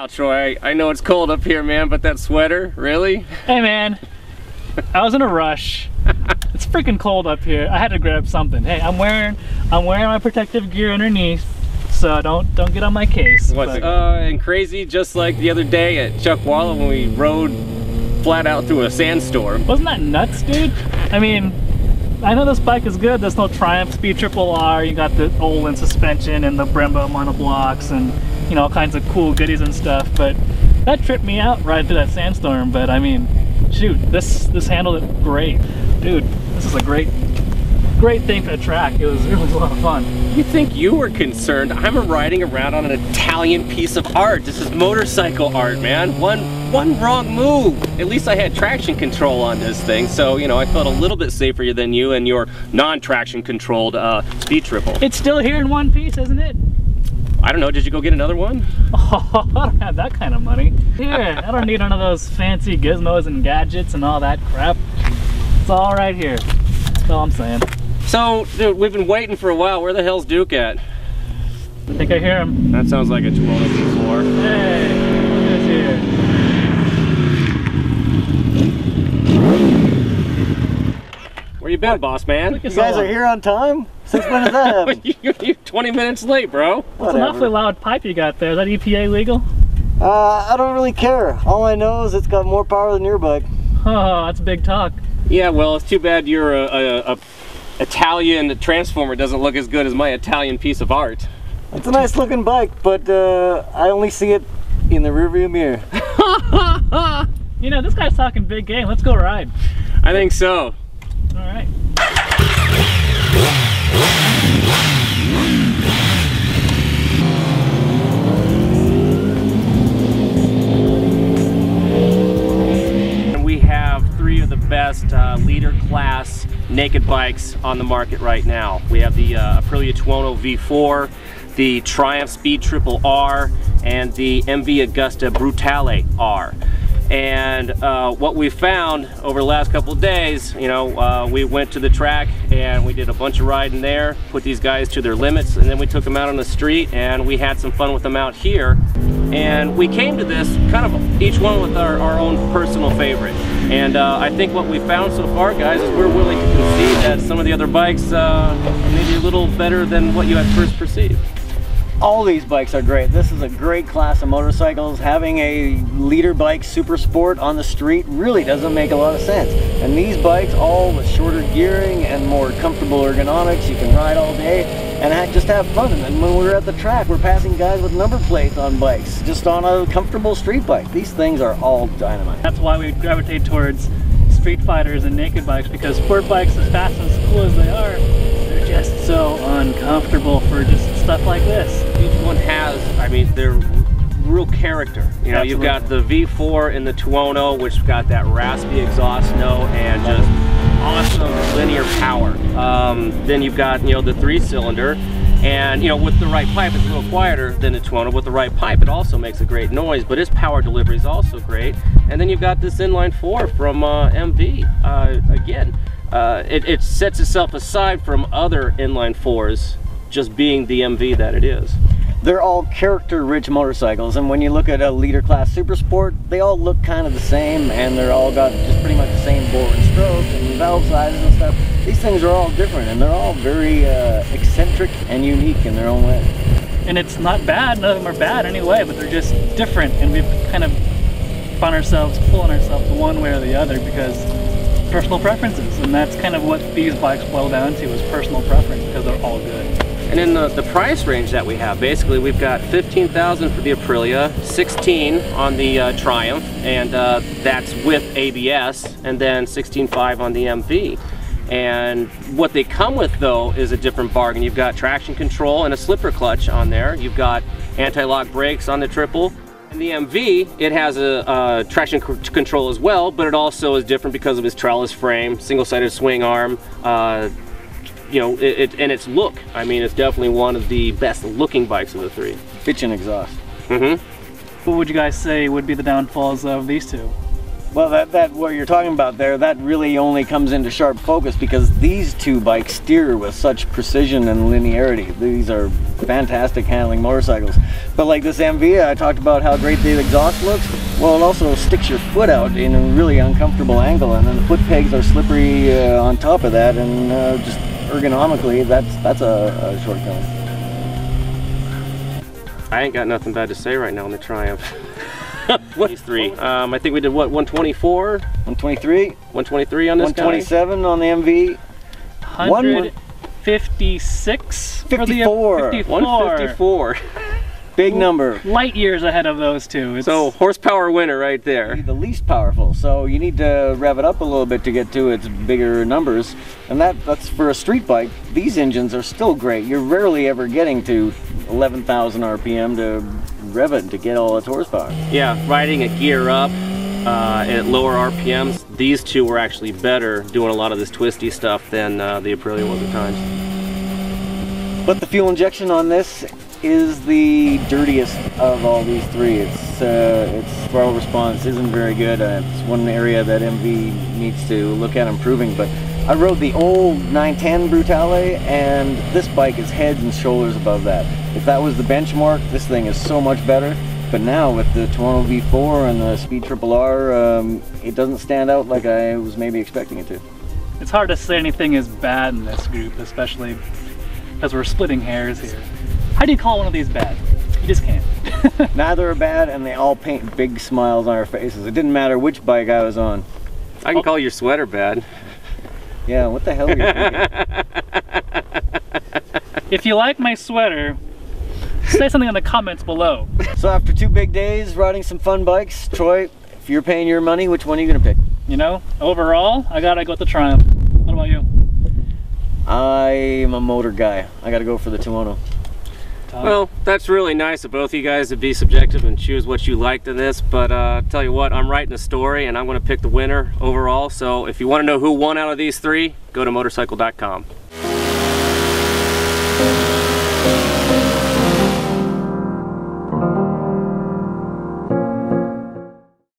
Wow, Troy, I know it's cold up here, man, but that sweater, really? Hey, man, I was in a rush. It's freaking cold up here. I had to grab something. Hey, I'm wearing my protective gear underneath, so don't get on my case. What's and crazy, just like the other day at Chuckwalla when we rode flat out through a sandstorm. Wasn't that nuts, dude? I mean, I know this bike is good. There's no Triumph Speed Triple R. You got the Olin suspension and the Brembo monoblocks and, you know, all kinds of cool goodies and stuff, but that tripped me out right through that sandstorm. But I mean, shoot, this handled it great. Dude, this is a great thing for the track. It was really a lot of fun. You think you were concerned? I'm riding around on an Italian piece of art. This is motorcycle art, man. One wrong move. At least I had traction control on this thing, so, you know, I felt a little bit safer than you and your non-traction controlled Speed Triple. It's still here in one piece, isn't it? I don't know, did you go get another one? Oh, I don't have that kind of money. Here, I don't need none of those fancy gizmos and gadgets and all that crap. It's all right here. That's all I'm saying. So, dude, we've been waiting for a while. Where the hell's Duke at? I think I hear him. That sounds like a Tuono before. Hey, he's here. Where you been, boss man? You guys are here on time? Since when does that happen? You're 20 minutes late, bro. What's an awfully loud pipe you got there? Is that EPA legal? I don't really care. All I know is it's got more power than your bike. Oh, that's big talk. Yeah, well, it's too bad your Italian transformer doesn't look as good as my Italian piece of art. It's a nice looking bike, but I only see it in the rearview mirror. You know, this guy's talking big game. Let's go ride. I think so. All right. We have three of the best leader class naked bikes on the market right now. We have the Aprilia Tuono V4, the Triumph Speed Triple R, and the MV Agusta Brutale R. And what we found over the last couple of days, you know, we went to the track and we did a bunch of riding there, put these guys to their limits, and then we took them out on the street and we had some fun with them out here. And we came to this kind of each one with our own personal favorite. And I think what we found so far, guys, is we're willing to concede that some of the other bikes are maybe a little better than what you had first perceived. All these bikes are great. This is a great class of motorcycles. Having a leader bike super sport on the street really doesn't make a lot of sense. And these bikes, all with shorter gearing and more comfortable ergonomics, you can ride all day and just have fun. And then when we're at the track, we're passing guys with number plates on bikes, just on a comfortable street bike. These things are all dynamite. That's why we gravitate towards street fighters and naked bikes, because sport bikes, as fast and as cool as they are, they're just so uncomfortable for just stuff like this. Each one has, I mean, they're real character. You know, you've got the V4 in the Tuono, which got that raspy exhaust note and just awesome linear power. Then you've got, you know, the 3-cylinder, and, you know, with the right pipe, it's a little quieter than the Tuono. With the right pipe, it also makes a great noise, but its power delivery is also great. And then you've got this inline 4 from MV. Again, it sets itself aside from other inline 4s, just being the MV that it is. They're all character-rich motorcycles, and when you look at a leader class super sport, they all look kind of the same, and they're all got just pretty much the same bore and stroke and valve sizes and stuff. These things are all different, and they're all very eccentric and unique in their own way. And it's not bad, none of them are bad anyway, but they're just different, and we've kind of found ourselves pulling ourselves one way or the other because personal preferences, and that's kind of what these bikes boil down to, is personal preference, because they're all good. And in the price range that we have, basically we've got $15,000 for the Aprilia, $16,000 on the Triumph, and that's with ABS, and then $16,500 on the MV. And what they come with, though, is a different bargain. You've got traction control and a slipper clutch on there. You've got anti-lock brakes on the triple. In the MV, it has a traction control as well, but it also is different because of its trellis frame, single-sided swing arm, you know, and its look. I mean, it's definitely one of the best looking bikes of the three. Bitchin' exhaust. What would you guys say would be the downfalls of these two? Well, that what you're talking about there, that really only comes into sharp focus because these two bikes steer with such precision and linearity. These are fantastic handling motorcycles. But like this MV, I talked about how great the exhaust looks. Well, it also sticks your foot out in a really uncomfortable angle, and then the foot pegs are slippery on top of that, and just ergonomically, that's a shortcoming. I ain't got nothing bad to say right now on the Triumph. What these three? I think we did what, 124? 123? 123 on this 127 guy? On the MV. 156? 54. 154. Big number. Light years ahead of those two. So horsepower winner right there. The least powerful. So you need to rev it up a little bit to get to its bigger numbers. And that's for a street bike. These engines are still great. You're rarely ever getting to 11,000 RPM to rev it to get all its horsepower. Yeah, riding a gear up at lower RPMs, these two were actually better doing a lot of this twisty stuff than the Aprilia was at times. But the fuel injection on this is the dirtiest of all these three. Its throttle response isn't very good. It's one area that MV needs to look at improving. But I rode the old 910 Brutale, and this bike is heads and shoulders above that. If that was the benchmark, this thing is so much better. But now with the Tuono V4 and the Speed Triple R, it doesn't stand out like I was maybe expecting it to. It's hard to say anything is bad in this group, especially because we're splitting hairs here. How do you call one of these bad? You just can't. Neither are bad, and they all paint big smiles on our faces. It didn't matter which bike I was on. I can call your sweater bad. Yeah, what the hell are you thinking? If you like my sweater, say something in the comments below. So after 2 big days riding some fun bikes, Troy, if you're paying your money, which one are you gonna pick? You know, overall, I gotta go with the Triumph. What about you? I'm a motor guy. I gotta go for the Tuono. Well, that's really nice of both of you guys to be subjective and choose what you liked in this, but tell you what, I'm writing a story and I'm going to pick the winner overall. So if you want to know who won out of these three, go to Motorcycle.com.